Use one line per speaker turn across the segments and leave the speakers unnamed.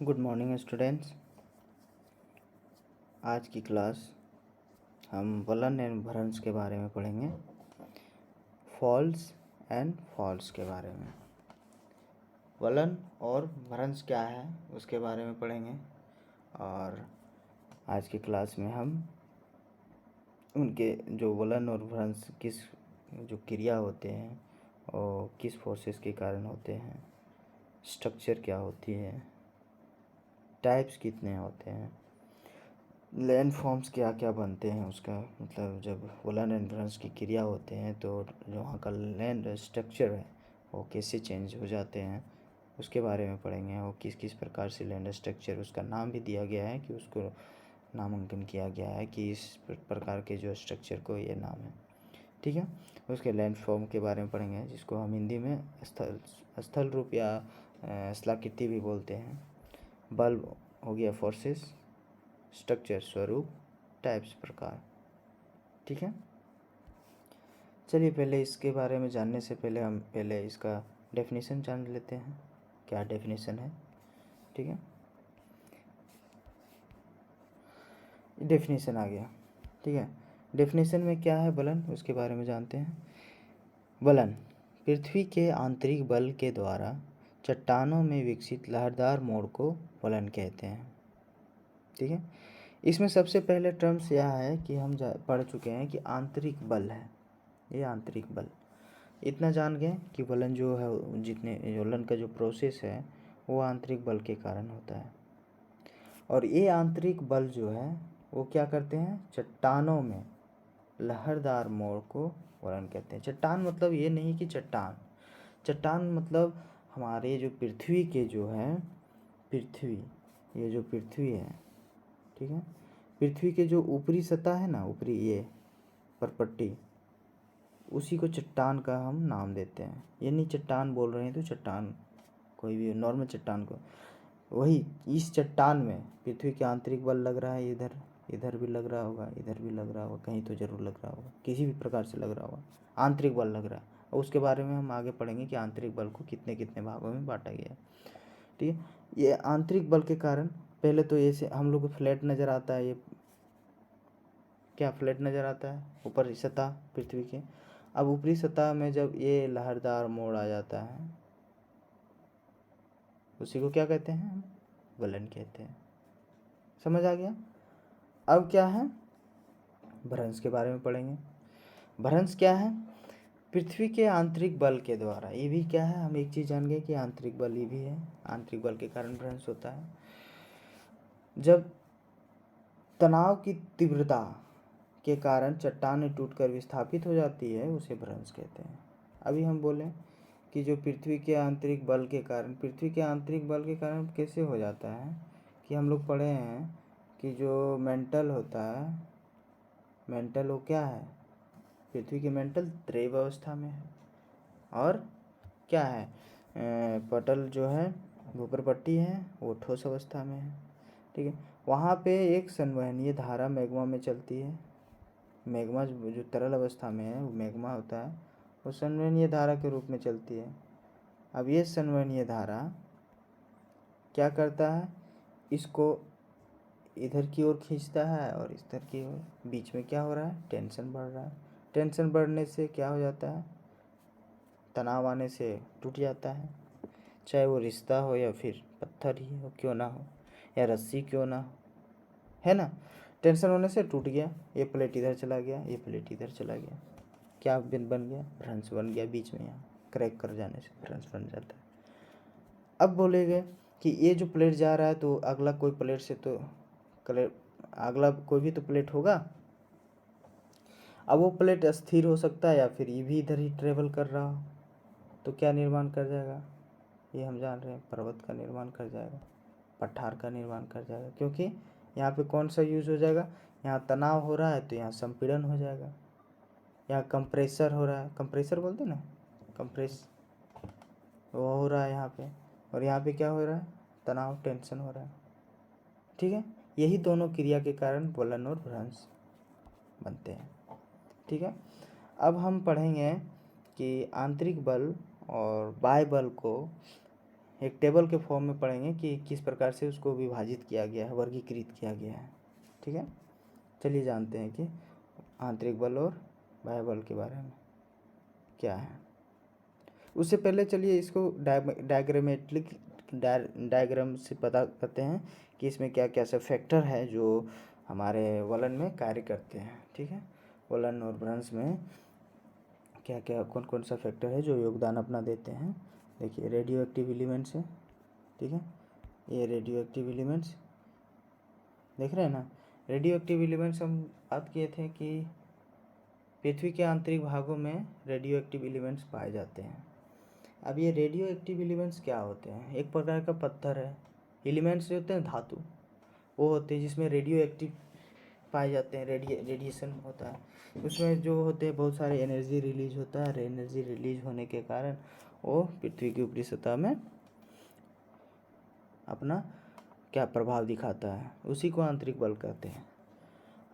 Good morning students. आज की class हम वलन एंड भ्रंश के बारे में पढ़ेंगे। फॉल्स एंड फॉल्स के बारे में, वलन और भ्रंश क्या है उसके बारे में पढ़ेंगे। और आज की क्लास में हम उनके जो वलन और भ्रंश किस जो क्रिया होते हैं और किस फोर्सेस के कारण होते हैं, स्ट्रक्चर क्या होती है, टाइप्स कितने होते हैं, लैंड फॉर्म्स क्या क्या बनते हैं, उसका मतलब जब वलन एंड भ्रंश की क्रिया होते हैं तो जो वहाँ का लैंड स्ट्रक्चर है वो कैसे चेंज हो जाते हैं उसके बारे में पढ़ेंगे। और किस किस प्रकार से लैंड स्ट्रक्चर, उसका नाम भी दिया गया है कि उसको नामांकन किया गया है कि इस प्रकार के जो स्ट्रक्चर को ये नाम है, ठीक है। उसके लैंड फॉर्म के बारे में पढ़ेंगे जिसको हम हिंदी में स्थल रूप या स्थलाकृति भी बोलते हैं। बल्ब हो गया फोर्सेस, स्ट्रक्चर स्वरूप, टाइप्स प्रकार, ठीक है। चलिए पहले इसके बारे में जानने से पहले हम पहले इसका डेफिनेशन जान लेते हैं, क्या डेफिनेशन है, ठीक है। डेफिनेशन आ गया, ठीक है। डेफिनेशन में क्या है वलन, उसके बारे में जानते हैं। वलन पृथ्वी के आंतरिक बल के द्वारा चट्टानों में विकसित लहरदार मोड़ को वलन कहते हैं, ठीक है। इसमें सबसे पहले टर्म्स यह है कि हम पढ़ चुके हैं कि आंतरिक बल है, ये आंतरिक बल। इतना जान गए कि वलन जो है, जितने वलन का जो प्रोसेस है वो आंतरिक बल के कारण होता है। और ये आंतरिक बल जो है वो क्या करते हैं, चट्टानों में लहरदार मोड़ को वलन कहते हैं। चट्टान मतलब ये नहीं कि चट्टान, चट्टान मतलब हमारे जो पृथ्वी के जो है, पृथ्वी, ये जो पृथ्वी है, ठीक है, पृथ्वी के जो ऊपरी सतह है ना, ऊपरी ये परपट्टी, उसी को चट्टान का हम नाम देते हैं। ये नहीं चट्टान बोल रहे हैं तो चट्टान कोई भी नॉर्मल चट्टान को, वही इस चट्टान में पृथ्वी के आंतरिक बल लग रहा है, इधर इधर भी लग रहा होगा, इधर भी लग रहा होगा, कहीं तो ज़रूर लग रहा होगा, किसी भी प्रकार से लग रहा होगा, आंतरिक बल लग रहा है। और उसके बारे में हम आगे पढ़ेंगे कि आंतरिक बल को कितने कितने भागों में बांटा गया है, ठीक है। ये आंतरिक बल के कारण पहले तो ऐसे हम लोग को फ्लैट नज़र आता है, ये क्या फ्लैट नज़र आता है ऊपर सतह पृथ्वी के। अब ऊपरी सतह में जब ये लहरदार मोड़ आ जाता है उसी को क्या कहते हैं, हम वलन कहते हैं। समझ आ गया। अब क्या है, भ्रंश के बारे में पढ़ेंगे। भ्रंश क्या है, पृथ्वी के आंतरिक बल के द्वारा, ये भी क्या है, हम एक चीज़ जान गए कि आंतरिक बल ये भी है, आंतरिक बल के कारण भ्रंश होता है। जब तनाव की तीव्रता के कारण चट्टानें टूटकर विस्थापित हो जाती है उसे भ्रंश कहते हैं। अभी हम बोलें कि जो पृथ्वी के आंतरिक बल के कारण, पृथ्वी के आंतरिक बल के कारण कैसे हो जाता है कि हम लोग पढ़े हैं कि जो मेंटल होता है, मेंटल वो क्या है, पृथ्वी के मेंटल द्रव अवस्था में है, और क्या है पटल जो है ऊपर पट्टी है वो ठोस अवस्था में है, ठीक है। वहाँ पे एक संवहनीय धारा मैग्मा में चलती है। मैग्मा जो तरल अवस्था में है वो मैग्मा होता है, वो संवहनीय धारा के रूप में चलती है। अब ये संवहनीय धारा क्या करता है, इसको इधर की ओर खींचता है और इधर की ओर, बीच में क्या हो रहा है, टेंशन बढ़ रहा है। टेंशन बढ़ने से क्या हो जाता है, तनाव आने से टूट जाता है, चाहे वो रिश्ता हो या फिर पत्थर ही हो क्यों ना हो, या रस्सी क्यों ना हो, है ना। टेंशन होने से टूट गया, ये प्लेट इधर चला गया, ये प्लेट इधर चला गया, क्या बन गया, भ्रंश बन गया। बीच में यहाँ क्रैक कर जाने से भ्रंश बन जाता है। अब बोलेंगे कि ये जो प्लेट जा रहा है तो अगला कोई प्लेट से तो अगला कोई भी तो प्लेट होगा। अब वो प्लेट अस्थिर हो सकता है या फिर ये भी इधर ही ट्रेवल कर रहा हो, तो क्या निर्माण कर जाएगा, ये हम जान रहे हैं, पर्वत का निर्माण कर जाएगा, पठार का निर्माण कर जाएगा। क्योंकि यहाँ पे कौन सा यूज़ हो जाएगा, यहाँ तनाव हो रहा है तो यहाँ संपीड़न हो जाएगा, यहाँ कंप्रेसर हो रहा है, कंप्रेसर बोलते ना, कंप्रेस वो हो रहा है यहाँ पे, और यहाँ पे क्या हो रहा है, तनाव, टेंशन हो रहा है, ठीक है। यही दोनों क्रिया के कारण वलन और भ्रंश बनते हैं, ठीक है। अब हम पढ़ेंगे कि आंतरिक बल और बाह्य बल को एक टेबल के फॉर्म में पढ़ेंगे कि किस प्रकार से उसको विभाजित किया गया है, वर्गीकृत किया गया है। ठीक है, चलिए जानते हैं कि आंतरिक बल और बाह्य बल के बारे में क्या है। उससे पहले चलिए इसको डायग्राम से पता करते हैं कि इसमें क्या क्या सब फैक्टर है जो हमारे वलन में कार्य करते हैं। ठीक है, वलन और भ्रंश में क्या क्या कौन कौन सा फैक्टर है जो योगदान अपना देते हैं। देखिए, रेडियो एक्टिव एलिमेंट्स है। ठीक है, ये रेडियो एक्टिव एलिमेंट्स देख रहे हैं ना। रेडियो एक्टिव एलिमेंट्स हम बात किए थे कि पृथ्वी के आंतरिक भागों में रेडियो एक्टिव एलिमेंट्स पाए जाते हैं। अब ये रेडियो एक्टिव एलिमेंट्स क्या होते हैं? एक प्रकार का पत्थर है। एलिमेंट्स जो होते हैं धातु, वो होते हैं जिसमें रेडियो एक्टिव पाए जाते हैं, रेडिएशन होता है उसमें, जो होते हैं बहुत सारे एनर्जी रिलीज होता है। एनर्जी रिलीज होने के कारण वो पृथ्वी की ऊपरी सतह में अपना क्या प्रभाव दिखाता है, उसी को आंतरिक बल कहते हैं।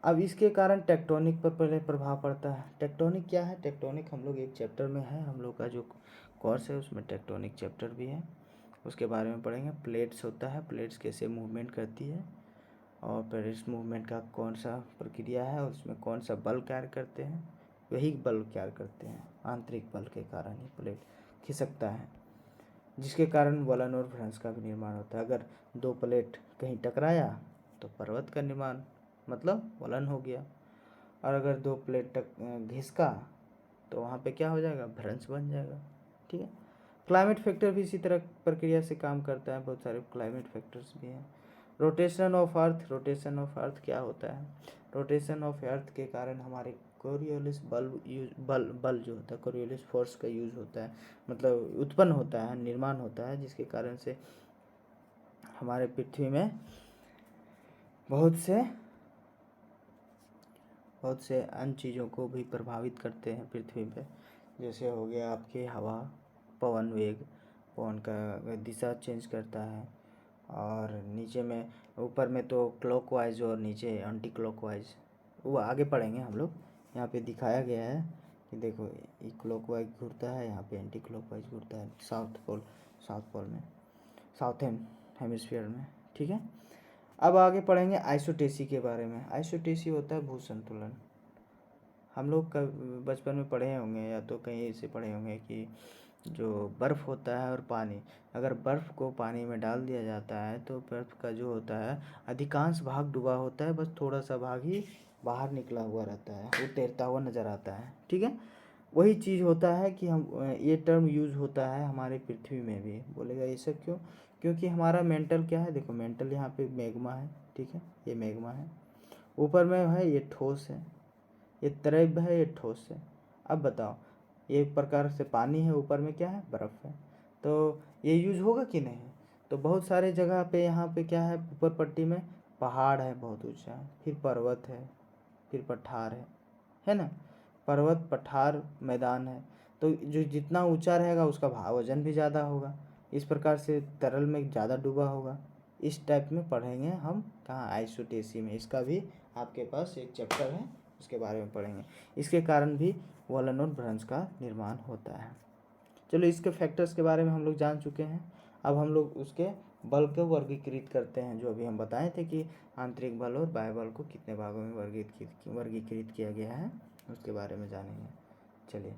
अब इसके कारण टेक्टोनिक पर पहले प्रभाव पड़ता है। टेक्टोनिक क्या है? टेक्टोनिक हम लोग एक चैप्टर में है, हम लोग का जो कोर्स है उसमें टेक्टोनिक चैप्टर भी है, उसके बारे में पढ़ेंगे। प्लेट्स होता है, प्लेट्स कैसे मूवमेंट करती है और प्लेट्स मूवमेंट का कौन सा प्रक्रिया है और उसमें कौन सा बल कार्य करते हैं, वही बल कार्य करते हैं। आंतरिक बल के कारण ही प्लेट खिसकता है, जिसके कारण वलन और भ्रंश का भी निर्माण होता है। अगर दो प्लेट कहीं टकराया तो पर्वत का निर्माण मतलब वलन हो गया, और अगर दो प्लेट घिसका तो वहाँ पे क्या हो जाएगा? भ्रंश बन जाएगा। ठीक है, क्लाइमेट फैक्टर भी इसी तरह प्रक्रिया से काम करता है, बहुत सारे क्लाइमेट फैक्टर्स भी हैं। Rotation of earth, rotation of earth क्या होता है? रोटेशन ऑफ अर्थ के कारण हमारे कोरियोलिस बल जो होता है, कोरियोलिस फोर्स का यूज होता है, मतलब उत्पन्न होता है, निर्माण होता है, जिसके कारण से हमारे पृथ्वी में बहुत से अन्य चीज़ों को भी प्रभावित करते हैं पृथ्वी पे। जैसे हो गया आपकी हवा, पवन वेग, पवन का दिशा चेंज करता है, और नीचे में ऊपर में तो क्लॉकवाइज और नीचे एंटी क्लॉकवाइज, वो आगे पढ़ेंगे हम लोग। यहाँ पे दिखाया गया है कि देखो, ये क्लॉकवाइज घूरता है, यहाँ पे एंटी क्लॉकवाइज घूरता है साउथ पोल में, साउथर्न हेमिस्फीयर में। ठीक है, अब आगे पढ़ेंगे आइसोटेसी के बारे में। आइसोटेसी होता है भू संतुलन। हम लोग बचपन में पढ़े होंगे या तो कहीं से पढ़े होंगे कि जो बर्फ़ होता है और पानी, अगर बर्फ़ को पानी में डाल दिया जाता है तो बर्फ़ का जो होता है अधिकांश भाग डूबा होता है, बस थोड़ा सा भाग ही बाहर निकला हुआ रहता है, वो तैरता हुआ नज़र आता है। ठीक है, वही चीज़ होता है कि हम ये टर्म यूज़ होता है हमारे पृथ्वी में भी। बोलेगा ये सब क्यों? क्योंकि हमारा मेंटल क्या है, देखो मेंटल यहाँ पे मैग्मा है। ठीक है, ये मैग्मा है, ऊपर में है ये ठोस है, ये तरल है, ये ठोस है। अब बताओ, ये प्रकार से पानी है, ऊपर में क्या है? बर्फ़ है, तो ये यूज होगा कि नहीं? तो बहुत सारे जगह पे यहाँ पे क्या है, ऊपर पट्टी में पहाड़ है बहुत ऊंचा, फिर पर्वत है, फिर पठार है ना। पर्वत, पठार, मैदान है, तो जो जितना ऊंचा रहेगा उसका वजन भी ज़्यादा होगा, इस प्रकार से तरल में ज़्यादा डूबा होगा। इस टाइप में पढ़ेंगे हम कहाँ? आइसोटेसी में। इसका भी आपके पास एक चैप्टर है, उसके बारे में पढ़ेंगे। इसके कारण भी वलन और भ्रंश का निर्माण होता है। चलो, इसके फैक्टर्स के बारे में हम लोग जान चुके हैं। अब हम लोग उसके बल को वर्गीकृत करते हैं, जो अभी हम बताए थे कि आंतरिक बल और बाह्य बल को कितने भागों में वर्गीकृत किया गया है, उसके बारे में जानेंगे। चलिए,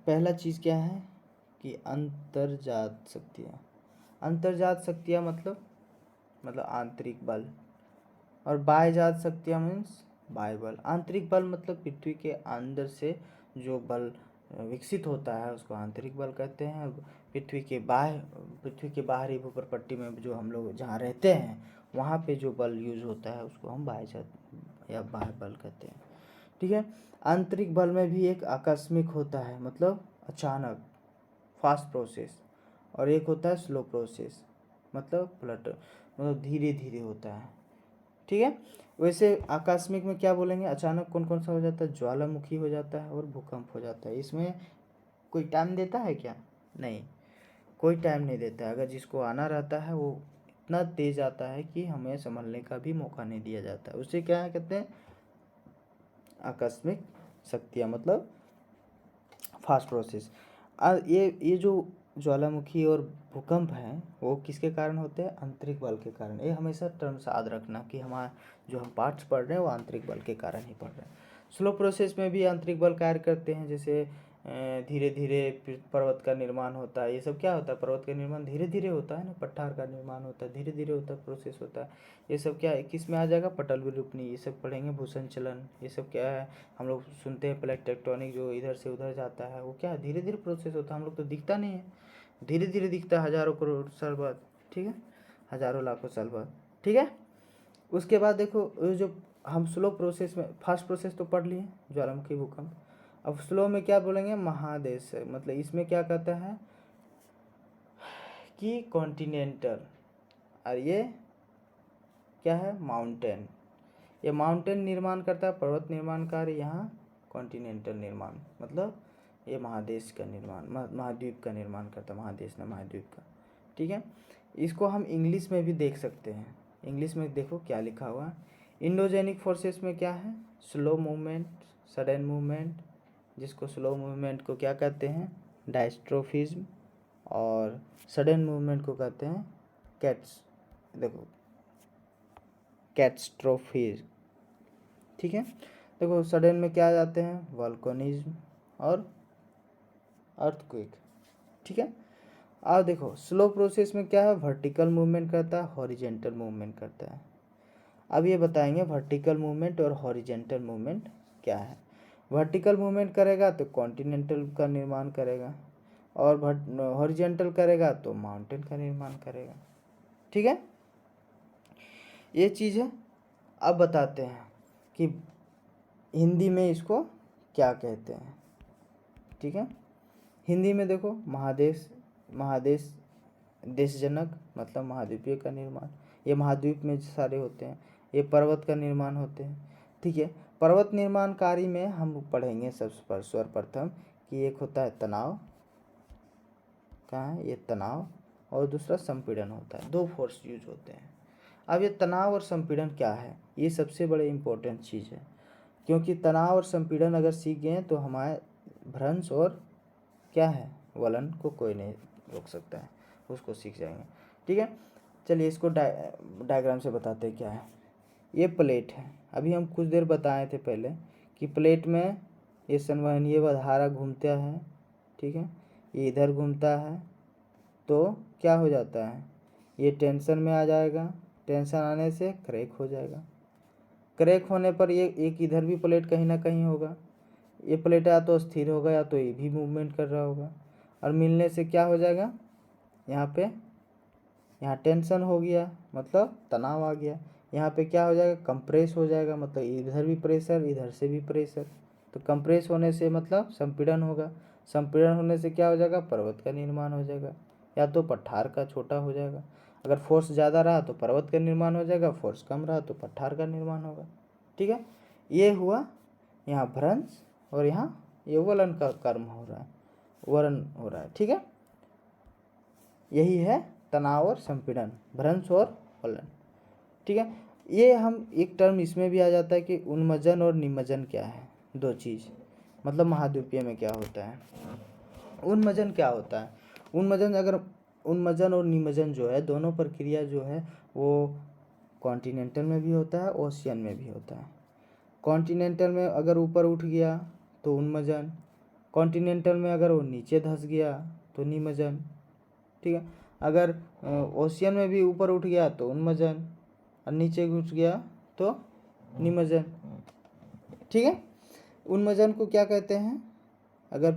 पहला चीज़ क्या है कि अंतर्जात शक्तियाँ। अंतर्जात शक्तियाँ मतलब आंतरिक बल, और बाह्यजात शक्तियाँ मीन्स बाह्य बल। आंतरिक बल मतलब पृथ्वी के अंदर से जो बल विकसित होता है उसको आंतरिक बल कहते हैं। पृथ्वी के बाहरी भूप्रपट्टी में जो हम लोग जहाँ रहते हैं वहाँ पे जो बल यूज होता है उसको हम बाह्यजात या बाह्य बल कहते हैं। ठीक है, आंतरिक बल में भी एक आकस्मिक होता है, मतलब अचानक, फास्ट प्रोसेस, और एक होता है स्लो प्रोसेस, मतलब धीरे धीरे होता है। ठीक है, वैसे आकस्मिक में क्या बोलेंगे? अचानक कौन कौन सा हो जाता है? ज्वालामुखी हो जाता है और भूकंप हो जाता है। इसमें कोई टाइम देता है क्या? नहीं, कोई टाइम नहीं देता है। अगर जिसको आना रहता है वो इतना तेज आता है कि हमें संभलने का भी मौका नहीं दिया जाता है। उसे क्या कहते हैं? आकस्मिक शक्तियाँ, मतलब फास्ट प्रोसेस। ये जो ज्वालामुखी और भूकंप हैं वो किसके कारण होते हैं? आंतरिक बल के कारण। ये हमेशा टर्म्स याद रखना कि हमारा जो हम पार्ट्स पढ़ रहे हैं वो आंतरिक बल के कारण ही पढ़ रहे हैं। स्लो प्रोसेस में भी आंतरिक बल कार्य करते हैं, जैसे धीरे धीरे पर्वत का निर्माण होता है। ये सब क्या होता है? पर्वत का निर्माण धीरे धीरे होता है ना, पठार का निर्माण होता है धीरे धीरे होता है, प्रोसेस होता है। ये सब क्या है, किस में आ जाएगा? पटल विरूपणी। ये सब पढ़ेंगे। भूसंचलन, ये सब क्या है? हम लोग सुनते हैं प्लेट टेक्टोनिक, जो इधर से उधर जाता है, वो क्या है? धीरे धीरे प्रोसेस होता है। हम लोग तो दिखता नहीं है, धीरे धीरे दिखता है, हजारों करोड़ साल बाद, ठीक है, हजारों लाखों साल बाद, ठीक है। उसके बाद देखो, जो हम स्लो प्रोसेस में, फास्ट प्रोसेस तो पढ़ लिए ज्वालामुखी भूकंप। अब स्लो में क्या बोलेंगे? महादेश है। मतलब इसमें क्या कहता है कि कॉन्टिनेंटल, और ये क्या है? माउंटेन। ये माउंटेन निर्माण करता है, पर्वत निर्माण कार्य। यहाँ कॉन्टिनेंटल निर्माण, मतलब ये महादेश का निर्माण, महाद्वीप का निर्माण करता है। महादेश ना, महाद्वीप का, ठीक है। इसको हम इंग्लिश में भी देख सकते हैं। इंग्लिश में देखो क्या लिखा हुआ है। इंडोजेनिक फोर्सेस में क्या है? स्लो मूवमेंट, सडन मूवमेंट, जिसको स्लो मूवमेंट को क्या कहते हैं? डायस्ट्रोफिज्म, और सडन मूवमेंट को कहते हैं देखो कैटस्ट्रोफिज्म, ठीक है। देखो सडन में क्या आ जाते हैं? वॉल्केनिज्म और अर्थक्वेक, ठीक है। अब देखो स्लो प्रोसेस में क्या है? वर्टिकल मूवमेंट करता है, हॉरिजेंटल मूवमेंट करता है। अब ये बताएंगे वर्टिकल मूवमेंट और हॉरिजेंटल मूवमेंट क्या है। वर्टिकल मूवमेंट करेगा तो कॉन्टिनेंटल का निर्माण करेगा, और हॉरिजेंटल करेगा तो माउंटेन का निर्माण करेगा, ठीक है। ये चीज़ है। अब बताते हैं कि हिंदी में इसको क्या कहते हैं, ठीक है। हिंदी में देखो, महादेश देशजनक, मतलब महाद्वीपीय का निर्माण। ये महाद्वीप में सारे होते हैं। ये पर्वत का निर्माण होते हैं, ठीक है। पर्वत निर्माण कार्य में हम पढ़ेंगे सबसे सर्वप्रथम कि एक होता है तनाव, कहाँ है ये तनाव, और दूसरा संपीड़न होता है। दो फोर्स यूज होते हैं। अब ये तनाव और संपीड़न क्या है, ये सबसे बड़े इम्पोर्टेंट चीज़ है, क्योंकि तनाव और संपीड़न अगर सीख गए तो हमारे भ्रंश और क्या है, वलन को कोई नहीं रोक सकता है, उसको सीख जाएंगे, ठीक है। चलिए इसको डायग्राम से बताते हैं क्या है। ये प्लेट है। अभी हम कुछ देर बताए थे पहले कि प्लेट में ये संवहनीय धारा घूमता है, ठीक है। ये इधर घूमता है तो क्या हो जाता है? ये टेंशन में आ जाएगा, टेंशन आने से क्रैक हो जाएगा। क्रैक होने पर ये एक इधर भी प्लेट कहीं ना कहीं होगा। ये प्लेट या तो स्थिर होगा या तो ये भी मूवमेंट कर रहा होगा, और मिलने से क्या हो जाएगा? यहाँ टेंशन हो गया, मतलब तनाव आ गया। यहाँ पे क्या हो जाएगा? कंप्रेस हो जाएगा, मतलब इधर भी प्रेशर, इधर से भी प्रेशर। तो कंप्रेस होने से मतलब संपीड़न होगा। संपीड़न होने से क्या हो जाएगा? पर्वत का निर्माण हो जाएगा, या तो पठार का छोटा हो जाएगा। अगर फोर्स ज़्यादा रहा तो पर्वत का निर्माण हो जाएगा, फोर्स कम रहा तो पठार का निर्माण होगा, ठीक है। ये हुआ यहाँ भ्रंश, और यहाँ ये वलन का कर्म हो रहा है, वलन हो रहा है, ठीक है। यही है तनाव और संपीड़न, भ्रंश और वलन, ठीक है। ये हम एक टर्म इसमें भी आ जाता है कि उन्मजन और निमज्जन क्या है, दो चीज़, मतलब महाद्वीपीय में क्या होता है। उन्मजन क्या होता है? उन्मजन और निमज्जन जो है, दोनों प्रक्रिया जो है वो कॉन्टिनेंटल में भी होता है, ओशियन में भी होता है। कॉन्टिनेंटल में अगर ऊपर उठ गया तो उन्मजन, कॉन्टिनेंटल में अगर वो नीचे धंस गया तो निमज्जन, ठीक है। अगर ओशियन में भी ऊपर उठ गया तो उन्मजन, और नीचे घुस गया तो निमज्जन, ठीक है। उन्मजन को क्या कहते हैं? अगर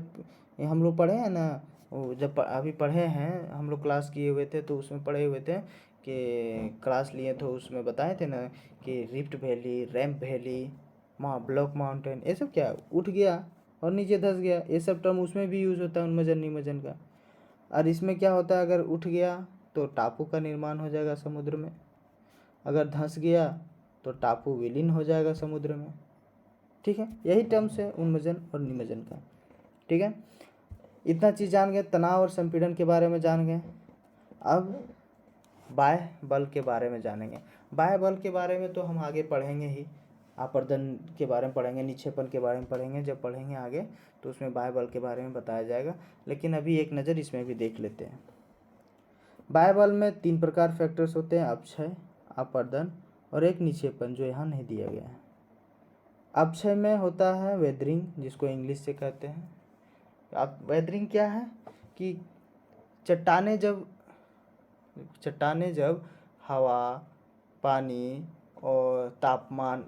हम लोग पढ़े हैं ना, वो जब अभी पढ़े हैं हम लोग, क्लास किए हुए थे तो उसमें पढ़े हुए थे कि क्लास लिए तो उसमें बताए थे ना कि rift valley, ramp valley, block mountain, ये सब क्या उठ गया और नीचे धंस गया, ये सब टर्म उसमें भी यूज़ होता है उन्मजन निमज्जन का। और इसमें क्या होता है? अगर उठ गया तो टापू का निर्माण हो जाएगा समुद्र में, अगर धंस गया तो टापू विलीन हो जाएगा समुद्र में, ठीक है। यही टर्म्स है उन्मजन और निमज्जन का, ठीक है। इतना चीज़ जान गए, तनाव और संपीड़न के बारे में जान गए। अब बाह्य बल के बारे में जानेंगे। बाह्य बल के बारे में तो हम आगे पढ़ेंगे ही, आपर्दन के बारे में पढ़ेंगे, निक्षेपण के बारे में पढ़ेंगे। जब पढ़ेंगे आगे तो उसमें बाह्य बल के बारे में बताया जाएगा, लेकिन अभी एक नज़र इसमें भी देख लेते हैं। बाह्य बल में 3 प्रकार फैक्टर्स होते हैं, अपक्षय, आपर्दन और एक निक्षेपण, जो यहाँ नहीं दिया गया है। अपक्षय में होता है वेदरिंग, जिसको इंग्लिश से कहते हैं। अब वेदरिंग क्या है कि चट्टानें जब हवा, पानी और तापमान,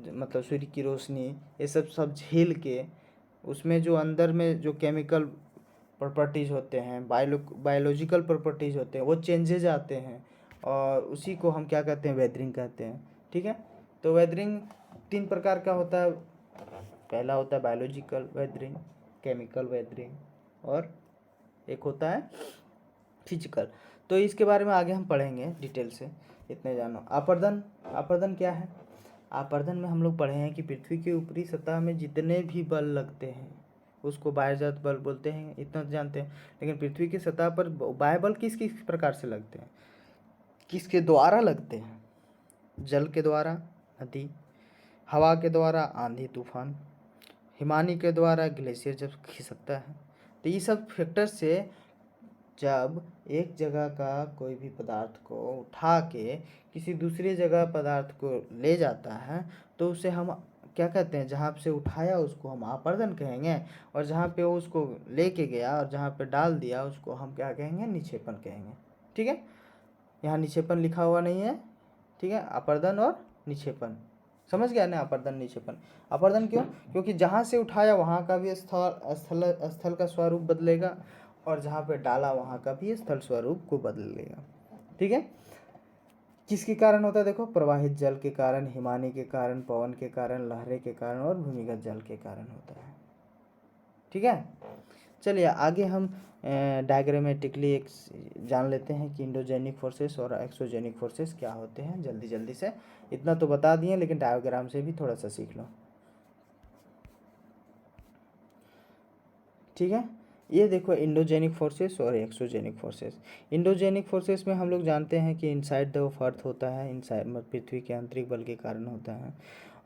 मतलब सूर्य की रोशनी, ये सब झेल के उसमें जो अंदर में जो केमिकल प्रॉपर्टीज़ होते हैं, बायोलॉजिकल प्रॉपर्टीज़ होते हैं, वो चेंजेज आते हैं, और उसी को हम क्या कहते हैं, वेदरिंग कहते हैं। ठीक है, तो वेदरिंग 3 प्रकार का होता है। पहला होता है बायोलॉजिकल वेदरिंग, केमिकल वेदरिंग, और एक होता है फिजिकल। तो इसके बारे में आगे हम पढ़ेंगे डिटेल से, इतने जानो। आपर्दन क्या है? आपर्दन में हम लोग पढ़े हैं कि पृथ्वी की ऊपरी सतह में जितने भी बल लगते हैं उसको बाह्यजात बल बोलते हैं, इतना तो जानते हैं। लेकिन पृथ्वी की सतह पर बाह्य बल किस किस प्रकार से लगते हैं, किसके द्वारा लगते हैं? जल के द्वारा नदी, हवा के द्वारा आंधी तूफान, हिमानी के द्वारा ग्लेशियर जब खिसकता है। तो ये सब फैक्टर से जब एक जगह का कोई भी पदार्थ को उठा के किसी दूसरी जगह पदार्थ को ले जाता है तो उसे हम क्या कहते हैं? जहाँ से उठाया उसको हम आपर्दन कहेंगे, और जहाँ पे वो उसको लेके गया और जहाँ पे डाल दिया उसको हम क्या कहेंगे? निक्षेपण कहेंगे। ठीक है, यहाँ निक्षेपण लिखा हुआ नहीं है। ठीक है, अपर्दन और निक्षेपण समझ गया ना? अपर्दन निक्षेपण। अपर्दन क्यों? क्योंकि जहाँ से उठाया वहाँ का भी स्थल का स्वरूप बदलेगा, और जहाँ पे डाला वहाँ का भी स्थल स्वरूप को बदलेगा। ठीक है, किसके कारण होता है? देखो, प्रवाहित जल के कारण, हिमानी के कारण, पवन के कारण, लहरें के कारण और भूमिगत जल के कारण होता है। ठीक है, चलिए आगे हम डायग्रामेटिकली एक जान लेते हैं कि इंडोजेनिक फोर्सेस और एक्सोजेनिक फोर्सेस क्या होते हैं। जल्दी से इतना तो बता दिए, लेकिन डायग्राम से भी थोड़ा सा सीख लो। ठीक है, ये देखो इंडोजेनिक फोर्सेस और एक्सोजेनिक फोर्सेस। इंडोजेनिक फोर्सेस में हम लोग जानते हैं कि इनसाइड द अर्थ होता है, इनसाइड पृथ्वी के आंतरिक बल के कारण होता है।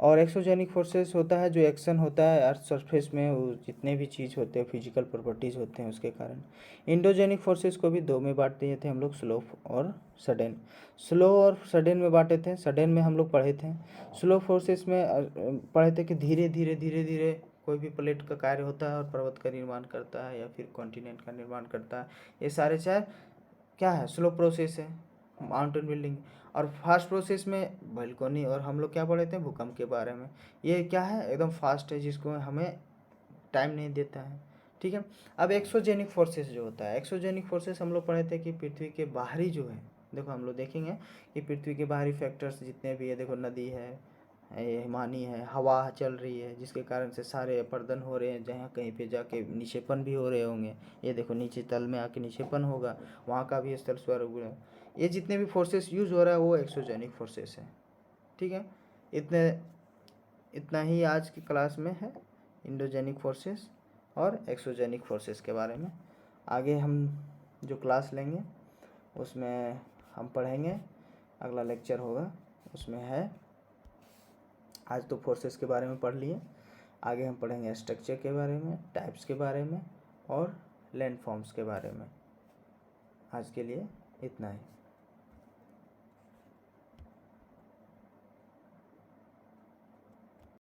और एक्सोजेनिक फोर्सेस होता है जो एक्शन होता है अर्थ सरफेस में, वो जितने भी चीज़ होते हैं फिजिकल प्रॉपर्टीज़ होते हैं उसके कारण। इंडोजेनिक फोर्सेस को भी 2 में बांट दिए थे हम लोग, स्लो और सडन। स्लो और सडन में बांटे थे। सडन में हम लोग पढ़े थे, स्लो फोर्सेस में पढ़े थे कि धीरे धीरे कोई भी प्लेट का कार्य होता है और पर्वत का निर्माण करता है या फिर कॉन्टिनेंट का निर्माण करता है। ये सारे चाहे क्या है? स्लो प्रोसेस है, माउंटेन बिल्डिंग। और फास्ट प्रोसेस में बालकनी, और हम लोग क्या पढ़े थे? भूकंप के बारे में। ये क्या है? एकदम फास्ट है, जिसको हमें टाइम नहीं देता है। ठीक है, अब एक्सोजेनिक फोर्सेस जो होता है, एक्सोजेनिक फोर्सेस हम लोग पढ़े थे कि पृथ्वी के बाहरी जो है, देखो हम लोग देखेंगे कि पृथ्वी के बाहरी फैक्टर्स जितने भी है, देखो नदी है, ये हिमानी है, हवा चल रही है, जिसके कारण से सारे अपर्दन हो रहे हैं, जहाँ कहीं पे जाके निक्षेपण भी हो रहे होंगे। ये देखो नीचे तल में आके निक्षेपण होगा, वहाँ का भी स्थल स्वरूप। ये जितने भी फोर्सेस यूज हो रहा है वो एक्सोजेनिक फोर्सेस है। ठीक है, इतना ही आज की क्लास में है इंडोजेनिक फोर्सेस और एक्सोजेनिक फोर्सेस के बारे में। आगे हम जो क्लास लेंगे उसमें हम पढ़ेंगे, अगला लेक्चर होगा उसमें है, आज तो फोर्सेस के बारे में पढ़ लिए, आगे हम पढ़ेंगे स्ट्रक्चर के बारे में, टाइप्स के बारे में और लैंड फॉर्म्स के बारे में। आज के लिए इतना ही।